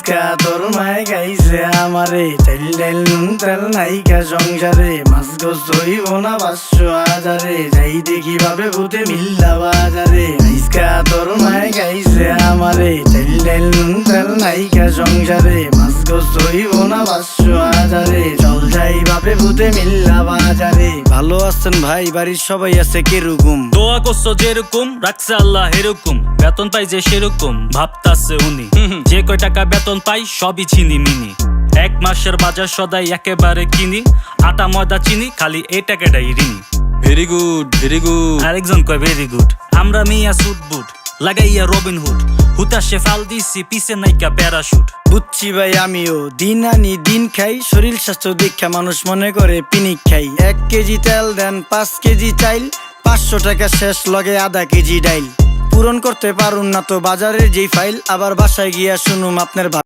আইসকা তোর মায় গাইছে আমারে, চাইল ডাইল নুন তেল নাইকা সংসারে, মাছ গোছ হইব না 500,000, যাই দেখি ভাবে ভূতে মিল্লা বাজারে। আইসকা তোর মায় গাইছে আমারে, চাইল ডাইল নুন তেল নাইকা সংসারে, মাছ গোছ হইব না 500,000, চল যাই ভাবে ভূতে মিল্লা বাজারে। ভালো আছেন ভাই, বাড়ির সবাই আছে কিরকম? দোয়া করছো যেরকম, রাখছে আল্লাহ এরকম, বেতন পাই যে সেরকম ভাবতাছে উনি। যে কয় টাকা বেতন পাই সবই চিনি মিনি, 1 মাসের বাজার সদাই একেবারে কিনি, আটা ময়দা চিনি খালি এই টাকাটাই ঋণী। Very good very good. আরেকজন কয় ভেরি গুড। আমরা মিয়া সুট বুট লাগাইয়া রবিন হুড, হুতাশে ফাল দিছি পিছে নাইকা প্যারাশুট। বুঝছি ভাই আমিও, দিন আনি দিন খাই, শরীর স্বাস্থ্য দীক্ষা মানুষ মনে করে পিনিক খাই। 1 কেজি তেল দেন 5 কেজি চাইল, 500 টাকা শেষ লগে আধা কেজি ডাইল। পূরণ করতে পারুন না তো বাজারের যেই ফাইল, আবার বাসায় গিয়া শুনুম আপনার